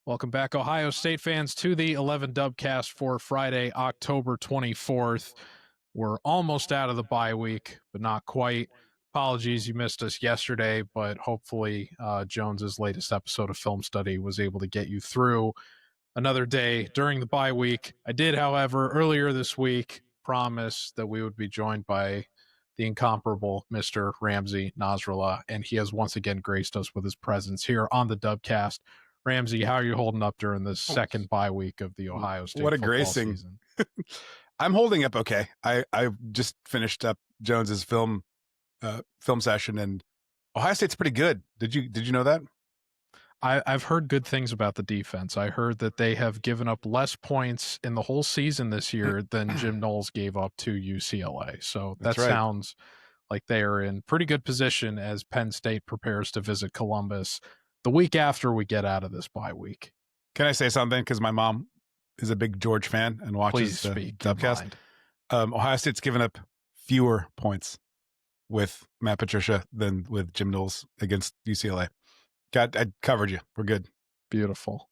Welcome back, Ohio State fans, to the 11 Dubcast for Friday, October 24th. We're almost out of the bye week, but not quite. Apologies you missed us yesterday, but hopefully Jones's latest episode of Film Study was able to get you through another day during the bye week. I did, however, earlier this week promise that we would be joined by the incomparable Mr. Ramzy Nasrallah, and he has once again graced us with his presence here on the Dubcast. Ramzy, how are you holding up during this second bye week of the Ohio State What a football gracing season? I'm holding up okay. I just finished up Jones's film session, and Ohio State's pretty good. Did you know that? I've heard good things about the defense. I heard that they have given up less points in the whole season this year than Jim Knowles gave up to UCLA. So that That's right. sounds like they are in pretty good position as Penn State prepares to visit Columbus the week after we get out of this bye week. Can I say something? Because my mom is a big George fan and watches the Dubcast. Ohio State's given up fewer points with Matt Patricia than with Jim Knowles against UCLA. I covered you. We're good. Beautiful.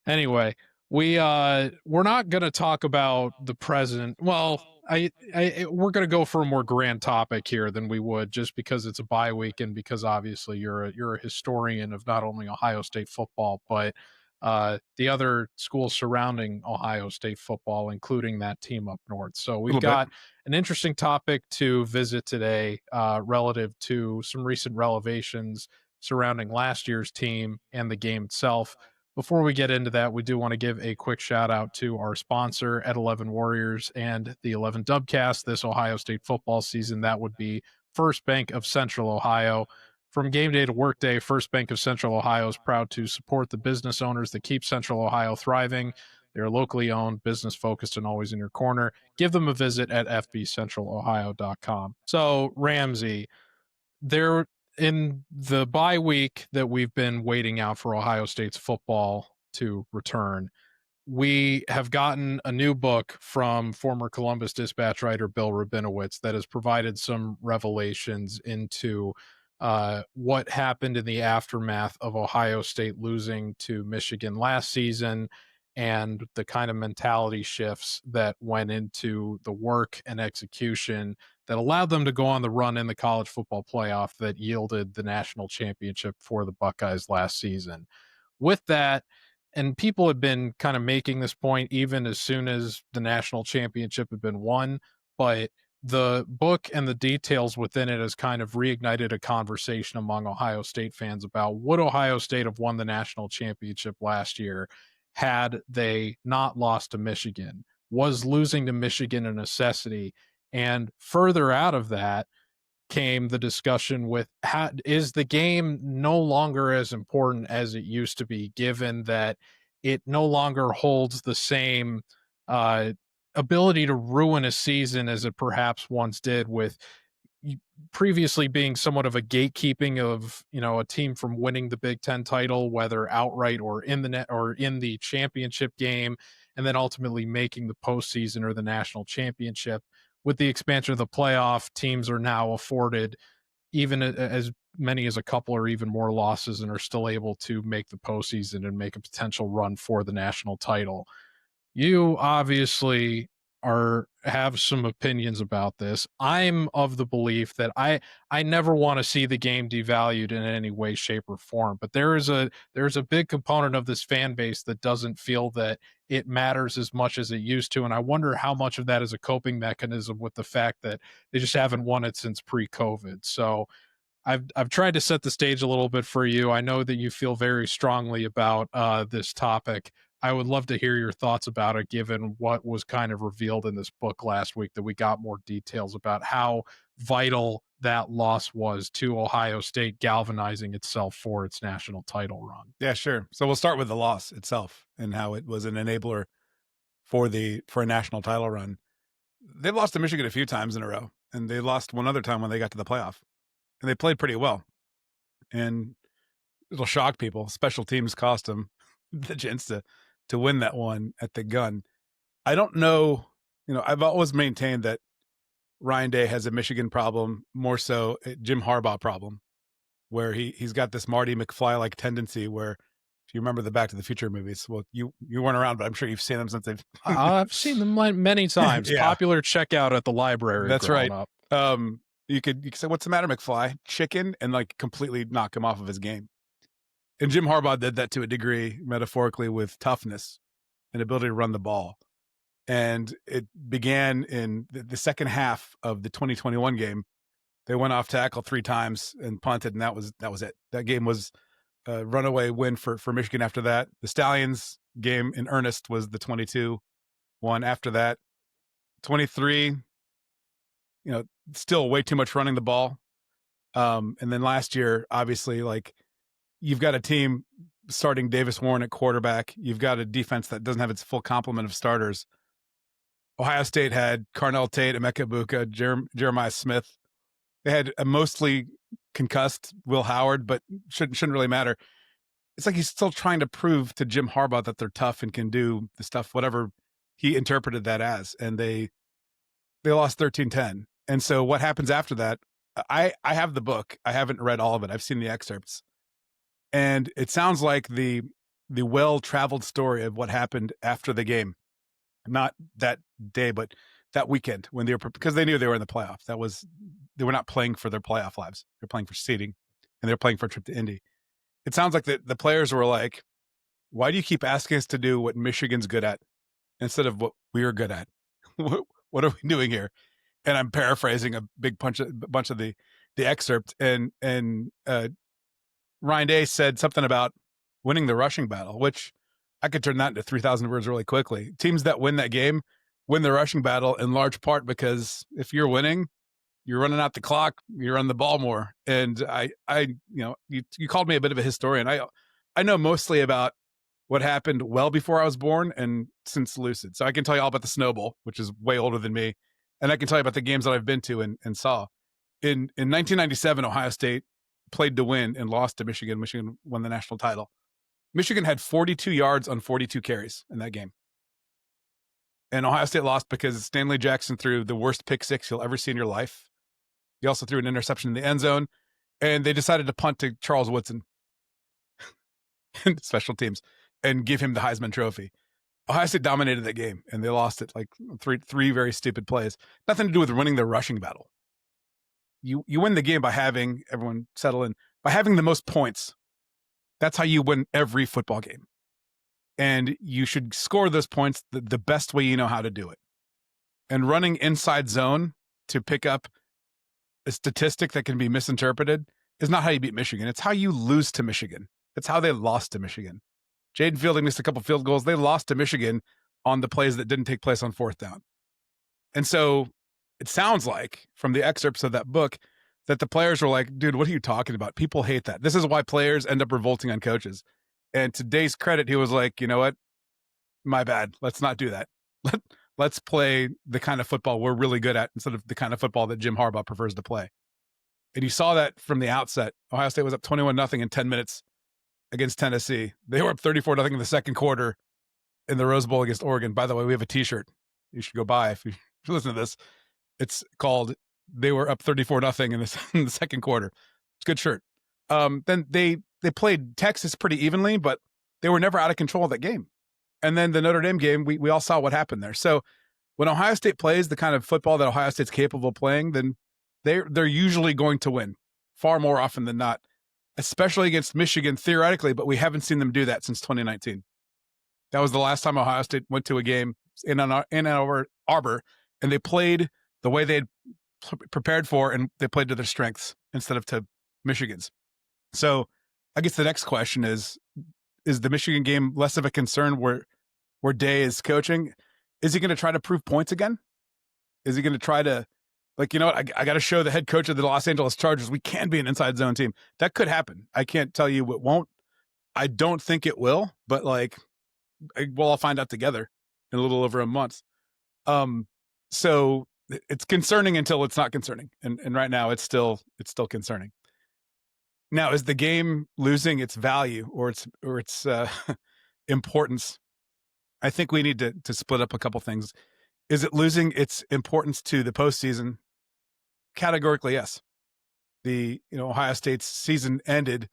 Anyway, we're not going to talk about the present. Well, we're going to go for a more grand topic here than we would, just because it's a bye week and because obviously you're a historian of not only Ohio State football but the other schools surrounding Ohio State football, including that team up north. So we've got an interesting topic to visit today relative to some recent revelations surrounding last year's team and the game itself. Before we get into that, we do want to give a quick shout out to our sponsor at 11 Warriors and the 11 Dubcast this Ohio State football season. That would be First Bank of Central Ohio. From game day to work day, First Bank of Central Ohio is proud to support the business owners that keep Central Ohio thriving. They're locally owned, business focused, and always in your corner. Give them a visit at fbcentralohio.com. So, Ramzy, there in the bye week that we've been waiting out for Ohio State's football to return, we have gotten a new book from former Columbus Dispatch writer Bill Rabinowitz that has provided some revelations into what happened in the aftermath of Ohio State losing to Michigan last season and the kind of mentality shifts that went into the work and execution that allowed them to go on the run in the college football playoff that yielded the national championship for the Buckeyes last season. With that, and people had been kind of making this point even as soon as the national championship had been won, but the book and the details within it has kind of reignited a conversation among Ohio State fans about would Ohio State have won the national championship last year had they not lost to Michigan? Was losing to Michigan a necessity? And further out of that came the discussion with is the game no longer as important as it used to be, given that it no longer holds the same ability to ruin a season as it perhaps once did, with previously being somewhat of a gatekeeping of a team from winning the Big Ten title, whether outright or in the net or in the championship game, and then ultimately making the postseason or the national championship. With the expansion of the playoff, teams are now afforded even as many as a couple or even more losses and are still able to make the postseason and make a potential run for the national title. You obviously have some opinions about this. I'm of the belief that I never want to see the game devalued in any way, shape, or form. But there's a big component of this fan base that doesn't feel that it matters as much as it used to. And I wonder how much of that is a coping mechanism with the fact that they just haven't won it since pre-COVID. So I've tried to set the stage a little bit for you. I know that you feel very strongly about this topic. I would love to hear your thoughts about it, given what was kind of revealed in this book last week, that we got more details about how vital that loss was to Ohio State galvanizing itself for its national title run. Yeah, sure. So we'll start with the loss itself and how it was an enabler for a national title run. They've lost to Michigan a few times in a row, and they lost one other time when they got to the playoff. And they played pretty well. And it'll shock people. Special teams cost them the chance to win that one at the gun. I don't know. I've always maintained that Ryan Day has a Michigan problem, more so a Jim Harbaugh problem, where he's got this Marty McFly-like tendency where if If you remember the Back to the Future movies, well, you weren't around, but I'm sure you've seen them since they've. I've seen them many times. Yeah. Popular checkout at the library. That's growing right. up. You could say, "What's the matter, McFly?" Chicken, and like completely knock him off of his game. And Jim Harbaugh did that to a degree, metaphorically, with toughness and ability to run the ball. And it began in the second half of the 2021 game. They went off tackle 3 times and punted, and that was it. That game was a runaway win for Michigan after that. The Stallions game in earnest was the 22 one after that. 23, still way too much running the ball. And then last year, obviously, like, you've got a team starting Davis Warren at quarterback. You've got a defense that doesn't have its full complement of starters. Ohio State had Carnell Tate, Emeka Buka, Jeremiah Smith. They had a mostly concussed Will Howard, but shouldn't really matter. It's like he's still trying to prove to Jim Harbaugh that they're tough and can do the stuff, whatever he interpreted that as. And they lost 13-10. And so what happens after that? I have the book. I haven't read all of it. I've seen the excerpts. And it sounds like the well-traveled story of what happened after the game. Not that day, but that weekend when because they knew they were in the playoff. They were not playing for their playoff lives. They're playing for seeding, and they're playing for a trip to Indy. It sounds like the players were like, "Why do you keep asking us to do what Michigan's good at instead of what we are good at? What are we doing here?" And I'm paraphrasing a bunch of the excerpt. And Ryan Day said something about winning the rushing battle, which I could turn that into 3,000 words really quickly. Teams that win that game win the rushing battle in large part because if you're winning, you're running out the clock, you run the ball more. And you called me a bit of a historian. I know mostly about what happened well before I was born and since Lucid. So I can tell you all about the Snow Bowl, which is way older than me. And I can tell you about the games that I've been to and saw. In 1997, Ohio State played to win and lost to Michigan. Michigan won the national title. Michigan had 42 yards on 42 carries in that game. And Ohio State lost because Stanley Jackson threw the worst pick six you'll ever see in your life. He also threw an interception in the end zone. And they decided to punt to Charles Woodson, special teams, and give him the Heisman Trophy. Ohio State dominated that game, and they lost it like three very stupid plays. Nothing to do with winning the rushing battle. You win the game by having everyone settle in, by having the most points. That's how you win every football game. And you should score those points the best way you know how to do it. And running inside zone to pick up a statistic that can be misinterpreted is not how you beat Michigan. It's how you lose to Michigan. It's how they lost to Michigan. Jaden Fielding missed a couple field goals. They lost to Michigan on the plays that didn't take place on fourth down. And so it sounds like from the excerpts of that book that the players were like, dude, what are you talking about? People hate that. This is why players end up revolting on coaches. And to Day's credit, he was like, you know what? My bad. Let's not do that. Let's play the kind of football we're really good at instead of the kind of football that Jim Harbaugh prefers to play. And you saw that from the outset. Ohio State was up 21-0 in 10 minutes against Tennessee. They were up 34-0 in the second quarter in the Rose Bowl against Oregon. By the way, we have a t-shirt you should go buy if you listen to this. It's called "They Were Up 34-0 in the second quarter." It's a good shirt. Then they played Texas pretty evenly, but they were never out of control of that game. And then the Notre Dame game, we all saw what happened there. So when Ohio State plays the kind of football that Ohio State's capable of playing, then they're usually going to win far more often than not, especially against Michigan theoretically, but we haven't seen them do that since 2019. That was the last time Ohio State went to a game in Ann Arbor, and they played the way they had prepared for, and they played to their strengths instead of to Michigan's. So I guess the next question is the Michigan game less of a concern where Day is coaching? Is he going to try to prove points again? Is he going to try to, like, you know what, I got to show the head coach of the Los Angeles Chargers we can be an inside zone team. That could happen. I can't tell you it won't. I don't think it will, but like, we'll all find out together in a little over a month. So it's concerning until it's not concerning. And right now it's still concerning. Now, is the game losing its value or its importance? I think we need to split up a couple things. Is it losing its importance to the postseason? Categorically, yes. Ohio State's season ended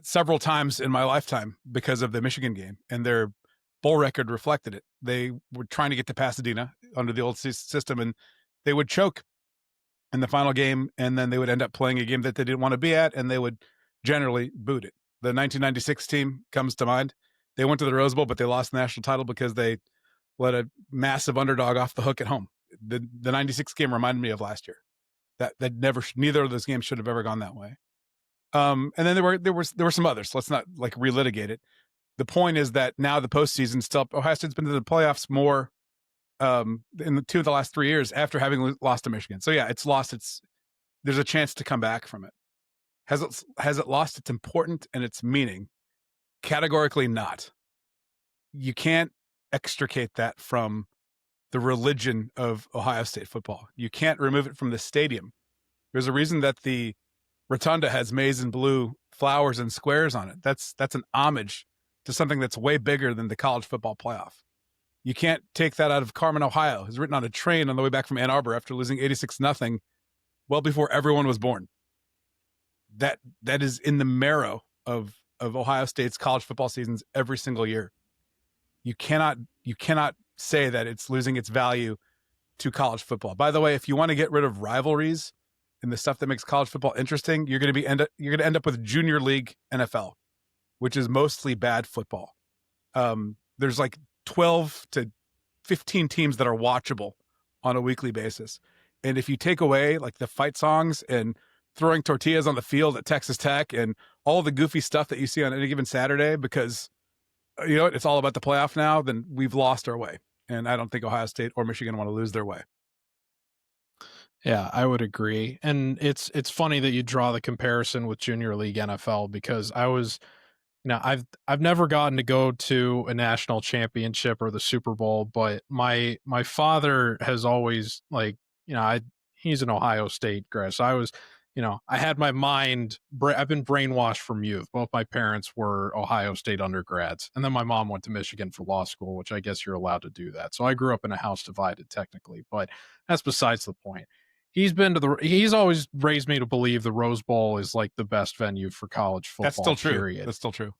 several times in my lifetime because of the Michigan game, and their bowl record reflected it. They were trying to get to Pasadena under the old system, and they would choke in the final game, and then they would end up playing a game that they didn't want to be at, and they would generally boot it. The 1996 team comes to mind. They went to the Rose Bowl, but they lost the national title because they let a massive underdog off the hook at home. The 96 game reminded me of last year. That neither of those games should have ever gone that way. And then there were some others. Let's not like relitigate it. The point is that now the postseason still, Ohio State's been to the playoffs more in the 2 of the last 3 years after having lost to Michigan. So yeah, it's lost there's a chance to come back from it. Has it lost its importance and its meaning? Categorically not. You can't extricate that from the religion of Ohio State football. You can't remove it from the stadium. There's a reason that the rotunda has maize and blue flowers and squares on it. That's an homage to something that's way bigger than the college football playoff. You can't take that out of Carmen, Ohio. It's written on a train on the way back from Ann Arbor after losing 86-0 well before everyone was born. That is in the marrow of Ohio State's college football seasons every single year. You cannot say that it's losing its value to college football. By the way, if you want to get rid of rivalries and the stuff that makes college football interesting, you're going to end up with Junior League NFL, which is mostly bad football. There's like 12 to 15 teams that are watchable on a weekly basis. And if you take away like the fight songs and throwing tortillas on the field at Texas Tech and all the goofy stuff that you see on any given Saturday, because you know it's all about the playoff now, then we've lost our way. And I don't think Ohio State or Michigan want to lose their way. Yeah, I would agree. And it's funny that you draw the comparison with Junior League NFL because I've never gotten to go to a national championship or the Super Bowl, but my father has always he's an Ohio State grad. So I was, I had my mind, I've been brainwashed from youth. Both my parents were Ohio State undergrads. And then my mom went to Michigan for law school, which I guess you're allowed to do that. So I grew up in a house divided technically, but that's besides the point. He's always raised me to believe the Rose Bowl is like the best venue for college football. That's still true. Period. That's still true.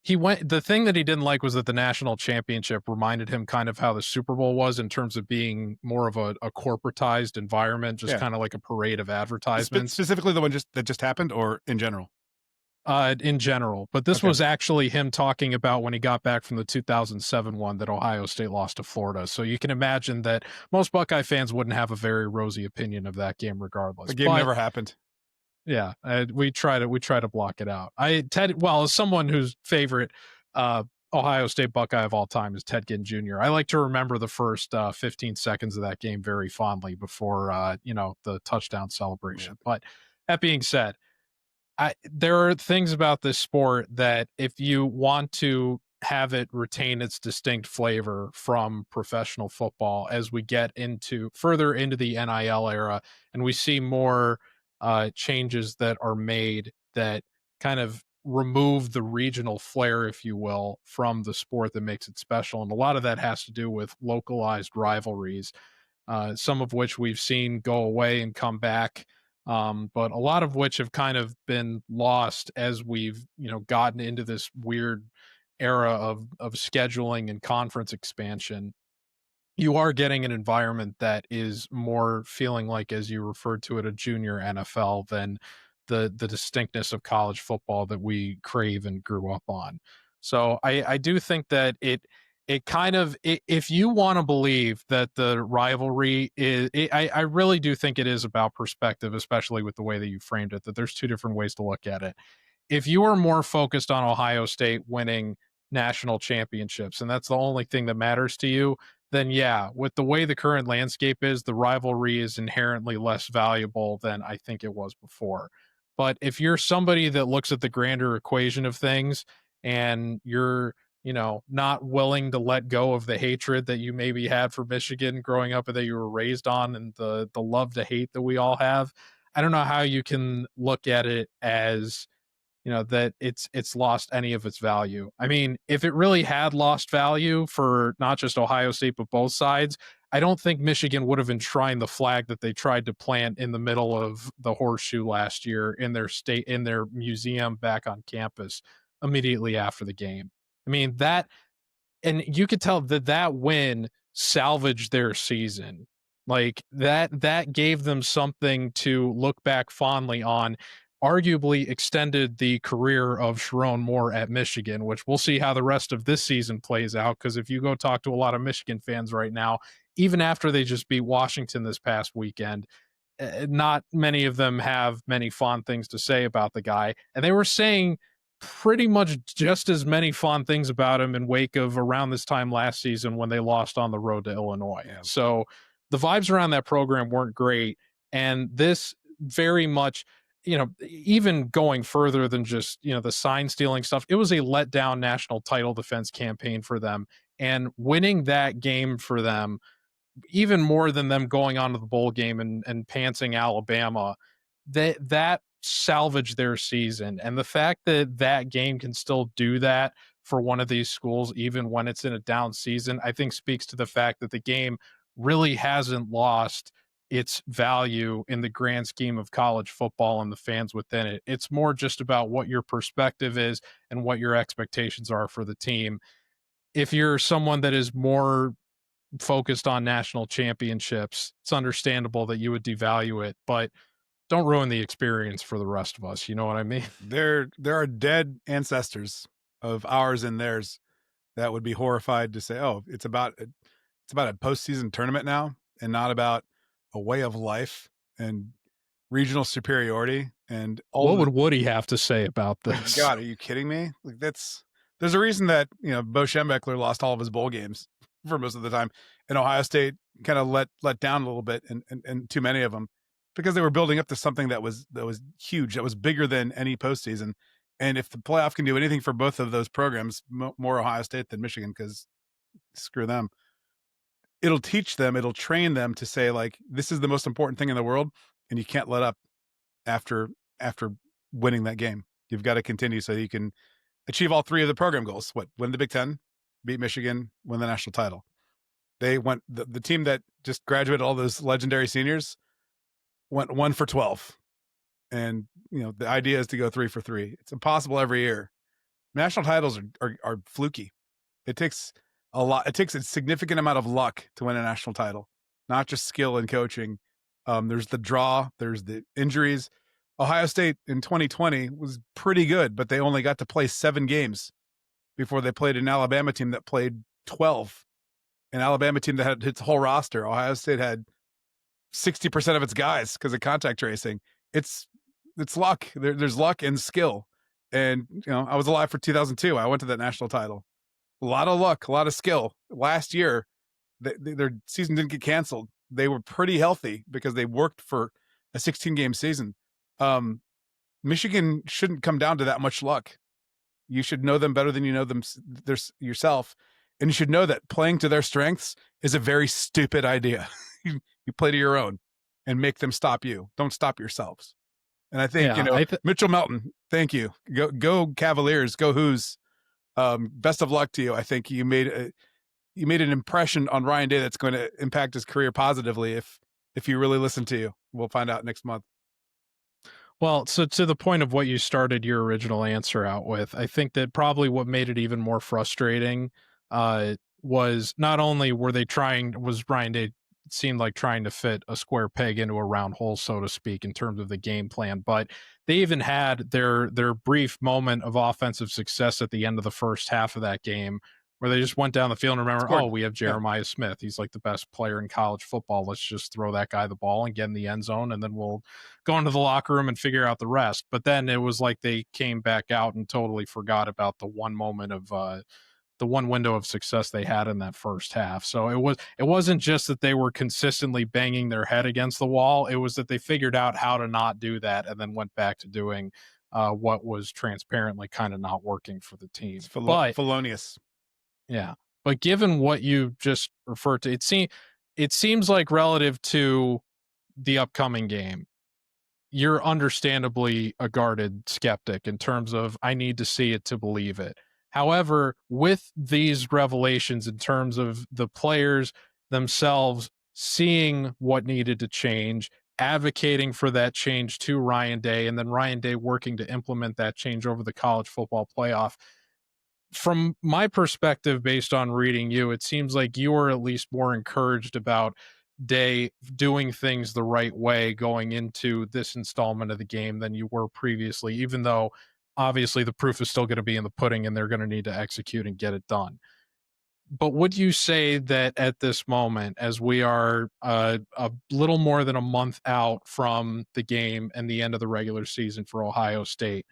He went. The thing that he didn't like was that the national championship reminded him kind of how the Super Bowl was in terms of being more of a corporatized environment, just kind of like a parade of advertisements. Specifically, the one that just happened, or in general. In general, but this was actually him talking about when he got back from the 2007 one that Ohio State lost to Florida. So you can imagine that most Buckeye fans wouldn't have a very rosy opinion of that game, regardless. The game never happened. Yeah, we try to block it out. As someone whose favorite Ohio State Buckeye of all time is Ted Ginn Jr., I like to remember the first 15 seconds of that game very fondly before the touchdown celebration. But that being said, there are things about this sport that if you want to have it retain its distinct flavor from professional football as we get further into the NIL era and we see more changes that are made that kind of remove the regional flair, if you will, from the sport that makes it special. And a lot of that has to do with localized rivalries, some of which we've seen go away and come back. But a lot of which have kind of been lost as we've, gotten into this weird era of scheduling and conference expansion. You are getting an environment that is more feeling like, as you referred to it, a junior NFL than the distinctness of college football that we crave and grew up on. So I do think that it kind of, if you want to believe that the rivalry is, I really do think it is about perspective, especially with the way that you framed it, that there's two different ways to look at it. If you are more focused on Ohio State winning national championships, and that's the only thing that matters to you, then yeah, with the way the current landscape is, the rivalry is inherently less valuable than I think it was before. But if you're somebody that looks at the grander equation of things and you're not willing to let go of the hatred that you maybe had for Michigan growing up and that you were raised on and the love to hate that we all have, I don't know how you can look at it as, that it's lost any of its value. I mean, if it really had lost value for not just Ohio State, but both sides, I don't think Michigan would have enshrined the flag that they tried to plant in the middle of the horseshoe last year in their museum back on campus immediately after the game. I mean, that, and you could tell that that win salvaged their season. Like that gave them something to look back fondly on, arguably extended the career of Sharon Moore at Michigan, which we'll see how the rest of this season plays out. Because if you go talk to a lot of Michigan fans right now, even after they just beat Washington this past weekend, not many of them have many fond things to say about the guy. And they were saying pretty much just as many fond things about him in wake of around this time last season when they lost on the road to Illinois. Yeah. So the vibes around that program weren't great. And this very much, even going further than just, the sign stealing stuff, it was a letdown national title defense campaign for them. And winning that game for them, even more than them going on to the bowl game and pantsing Alabama, that salvaged their season. And the fact that that game can still do that for one of these schools, even when it's in a down season, I think speaks to the fact that the game really hasn't lost its value in the grand scheme of college football and the fans within it. It's more just about what your perspective is and what your expectations are for the team. If you're someone that is more focused on national championships, it's understandable that you would devalue it, but don't ruin the experience for the rest of us. You know what I mean? There are dead ancestors of ours and theirs that would be horrified to say, "Oh, it's about a postseason tournament now, and not about a way of life and regional superiority." And all What would Woody have to say about this? God, are you kidding me? Like there's a reason that Bo Schembechler lost all of his bowl games for most of the time, and Ohio State kind of let down a little bit, and too many of them, because they were building up to something that was huge, that was bigger than any postseason. And if the playoff can do anything for both of those programs, more Ohio State than Michigan, because screw them, it'll teach them, it'll train them to say, like, this is the most important thing in the world, and you can't let up after winning that game. You've got to continue so you can achieve all three of the program goals. Win the Big Ten, beat Michigan, win the national title. They went, the team that just graduated all those legendary seniors went 1 for 12. And, the idea is to go 3 for 3. It's impossible every year. National titles are fluky. It takes a lot. It takes a significant amount of luck to win a national title, not just skill and coaching. There's the draw, there's the injuries. Ohio State in 2020 was pretty good, but they only got to play 7 games before they played an Alabama team that played 12. An Alabama team that had its whole roster. Ohio State had 60% of its guys because of contact tracing. It's luck. There's luck and skill. And, I was alive for 2002. I went to that national title. A lot of luck, a lot of skill. Last year, their season didn't get canceled. They were pretty healthy because they worked for a 16-game season. Michigan shouldn't come down to that much luck. You should know them better than you know them yourself. And you should know that playing to their strengths is a very stupid idea. You play to your own and make them stop you. Don't stop yourselves. And I think, Mitchell Melton, thank you. Go Cavaliers, go Who's. Best of luck to you. I think you made an impression on Ryan Day that's going to impact his career positively if you really listen to you. We'll find out next month. Well, so to the point of what you started your original answer out with, I think that probably what made it even more frustrating was not only was Ryan Day seemed like trying to fit a square peg into a round hole, so to speak, in terms of the game plan, but they even had their brief moment of offensive success at the end of the first half of that game where they just went down the field and remember, we have Jeremiah Smith. He's like the best player in college football. Let's just throw that guy the ball and get in the end zone, and then we'll go into the locker room and figure out the rest. But then it was like they came back out and totally forgot about the one moment of the one window of success they had in that first half. So it wasn't just that they were consistently banging their head against the wall. It was that they figured out how to not do that and then went back to doing what was transparently kind of not working for the team. It's felonious. Yeah. But given what you just referred to, it seems like relative to the upcoming game, you're understandably a guarded skeptic in terms of I need to see it to believe it. However, with these revelations in terms of the players themselves seeing what needed to change, advocating for that change to Ryan Day, and then Ryan Day working to implement that change over the college football playoff. From my perspective, based on reading you, it seems like you are at least more encouraged about Day doing things the right way going into this installment of the game than you were previously, even though obviously the proof is still going to be in the pudding and they're going to need to execute and get it done. But would you say that at this moment, as we are a little more than a month out from the game and the end of the regular season for Ohio State,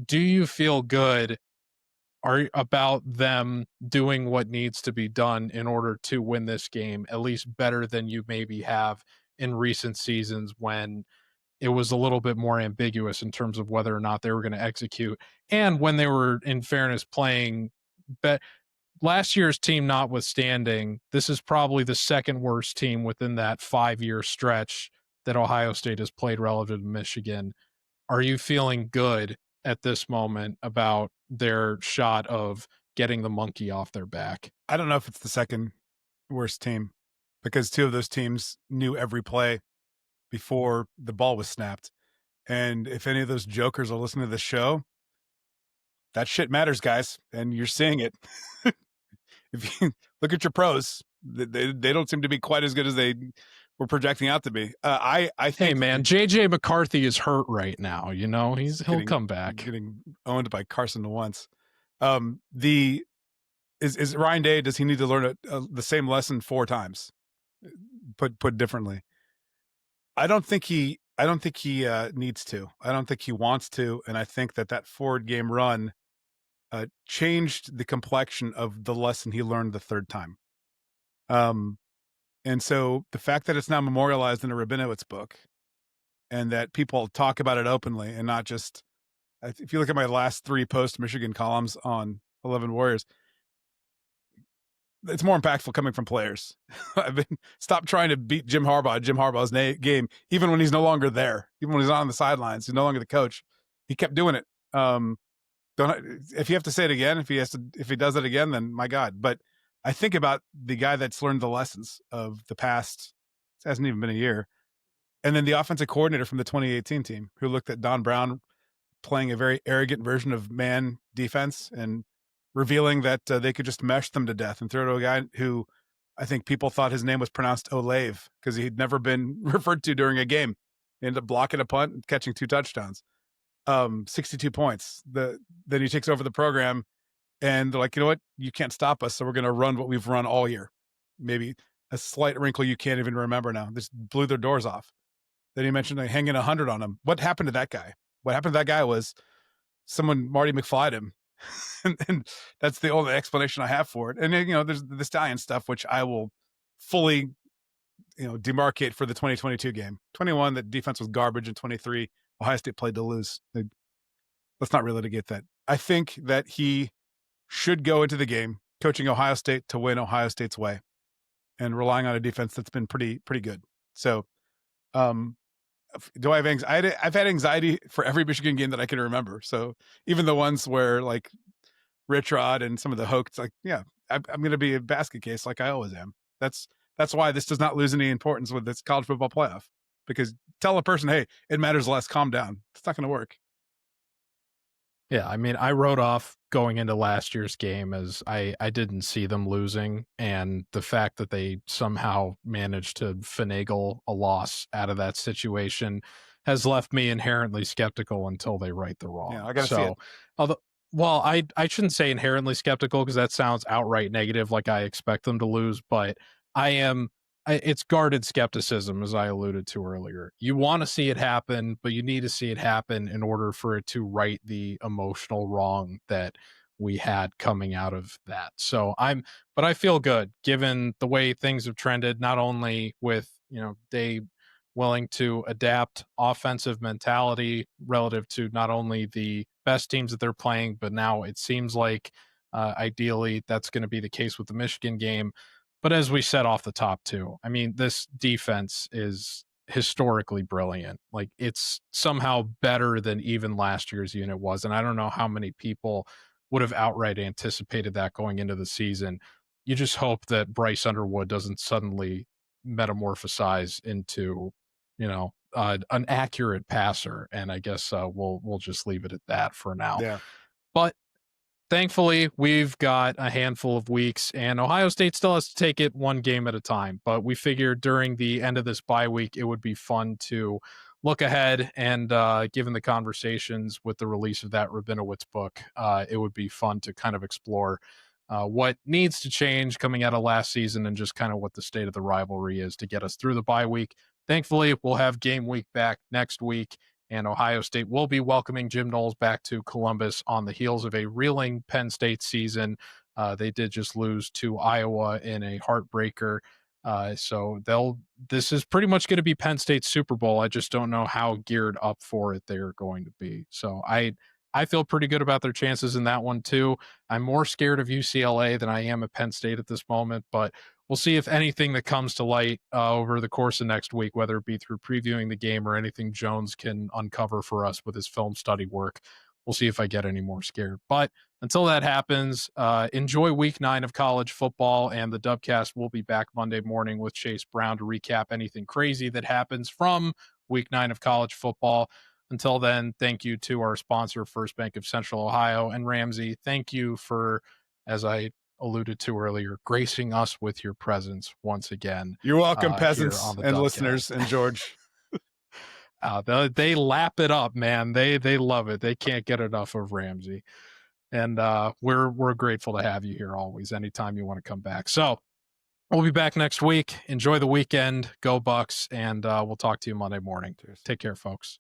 do you feel good are about them doing what needs to be done in order to win this game, at least better than you maybe have in recent seasons when it was a little bit more ambiguous in terms of whether or not they were going to execute, and when they were, in fairness, playing bet last year's team notwithstanding, this is probably the second worst team within that 5-year stretch that Ohio State has played relative to Michigan. Are you feeling good at this moment about their shot of getting the monkey off their back? I don't know if it's the second worst team because two of those teams knew every play before the ball was snapped. And if any of those jokers are listening to the show, that shit matters, guys. And you're seeing it. If you look at your pros, they don't seem to be quite as good as they were projecting out to be. I think, hey man, JJ McCarthy is hurt right now. You know, he'll come back. Getting owned by Carson Wentz. The is Ryan Day? Does he need to learn the same lesson 4 times? Put differently, I don't think he needs to. I don't think he wants to, and I think that forward game run changed the complexion of the lesson he learned the 3rd time. And so the fact that it's now memorialized in a Rabinowitz book and that people talk about it openly and not just, if you look at my last 3 post-Michigan columns on 11 Warriors, it's more impactful coming from players. Stop trying to beat Jim Harbaugh at Jim Harbaugh's game, even when he's no longer there, even when he's not on the sidelines, he's no longer the coach. He kept doing it. If you have to say it again, if he does it again, then my God. But I think about the guy that's learned the lessons of the past. It hasn't even been a year. And then the offensive coordinator from the 2018 team who looked at Don Brown playing a very arrogant version of man defense and revealing that they could just mesh them to death and throw to a guy who I think people thought his name was pronounced Olave because he'd never been referred to during a game. He ended up blocking a punt and catching 2 touchdowns. 62 points. Then he takes over the program and they're like, you know what? You can't stop us. So we're going to run what we've run all year. Maybe a slight wrinkle you can't even remember now. Just blew their doors off. Then he mentioned like hanging 100 on him. What happened to that guy? What happened to that guy was someone Marty McFly'd him. and that's the only explanation I have for it. And there's the Stallion stuff, which I will fully, demarcate for the 2022 game. 21, the defense was garbage, and 23, Ohio State played to lose. Let's not relitigate that. I think that he should go into the game coaching Ohio State to win Ohio State's way and relying on a defense that's been pretty good. So, do I have anxiety? I've had anxiety for every Michigan game that I can remember. So even the ones where like Rich Rod and some of the Hoke, it's like, yeah, I'm going to be a basket case like I always am. That's why this does not lose any importance with this college football playoff, because tell a person, hey, it matters less, calm down. It's not going to work. Yeah, I mean, I wrote off going into last year's game as I didn't see them losing, and the fact that they somehow managed to finagle a loss out of that situation has left me inherently skeptical until they right the wrong. Yeah, I gotta see it. Although, well, I shouldn't say inherently skeptical because that sounds outright negative, like I expect them to lose, but it's guarded skepticism, as I alluded to earlier. You want to see it happen, but you need to see it happen in order for it to right the emotional wrong that we had coming out of that. So but I feel good given the way things have trended, not only with, they willing to adapt offensive mentality relative to not only the best teams that they're playing, but now it seems like ideally that's going to be the case with the Michigan game. But as we said off the top too, I mean, this defense is historically brilliant. Like, it's somehow better than even last year's unit was. And I don't know how many people would have outright anticipated that going into the season. you just hope that Bryce Underwood doesn't suddenly metamorphosize into, an accurate passer. And I guess we'll just leave it at that for now. Yeah. But thankfully, we've got a handful of weeks, and Ohio State still has to take it one game at a time. But we figured during the end of this bye week, it would be fun to look ahead. And given the conversations with the release of that Rabinowitz book, it would be fun to kind of explore what needs to change coming out of last season and just kind of what the state of the rivalry is to get us through the bye week. Thankfully, we'll have game week back next week, and Ohio State will be welcoming Jim Knowles back to Columbus on the heels of a reeling Penn State season. They did just lose to Iowa in a heartbreaker. So this is pretty much going to be Penn State's Super Bowl. I just don't know how geared up for it they're going to be. So I feel pretty good about their chances in that one too. I'm more scared of UCLA than I am of Penn State at this moment, but we'll see if anything that comes to light over the course of next week, whether it be through previewing the game or anything Jones can uncover for us with his film study work. We'll see if I get any more scared. But until that happens, enjoy week 9 of college football, and the Dubcast will be back Monday morning with Chase Brown to recap anything crazy that happens from week 9 of college football. Until then, thank you to our sponsor, First Bank of Central Ohio. And Ramzy, thank you for, as I alluded to earlier, gracing us with your presence once again. You're welcome, peasants and Dubcast. listeners, and George. They lap it up, man. They love it. They can't get enough of Ramzy. And we're grateful to have you here always, anytime you want to come back. So we'll be back next week. Enjoy the weekend. Go Bucks, and we'll talk to you Monday morning. Cheers. Take care, folks.